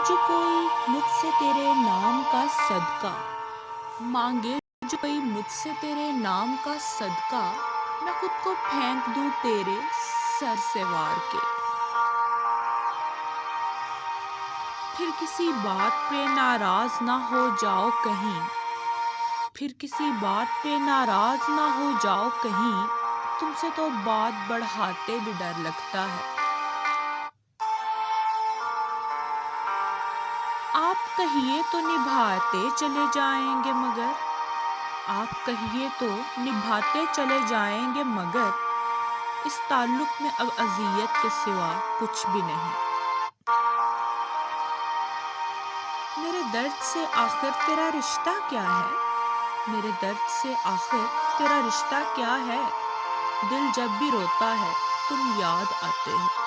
जो कोई मुझसे तेरे नाम का सदका मांगे, जो कोई मुझसे तेरे नाम का सदका, मैं खुद को फेंक दूं तेरे सर से वार के। फिर किसी बात पे नाराज ना हो जाओ कहीं, फिर किसी बात पे नाराज ना हो जाओ कहीं, तुमसे तो बात बढ़ाते भी डर लगता है। आप कहिए तो निभाते चले जाएंगे मगर, आप कहिए तो निभाते चले जाएंगे मगर, इस ताल्लुक में अब अज़ियत के सिवा कुछ भी नहीं। मेरे दर्द से आखिर तेरा रिश्ता क्या है, मेरे दर्द से आखिर तेरा रिश्ता क्या है, दिल जब भी रोता है तुम याद आते हो।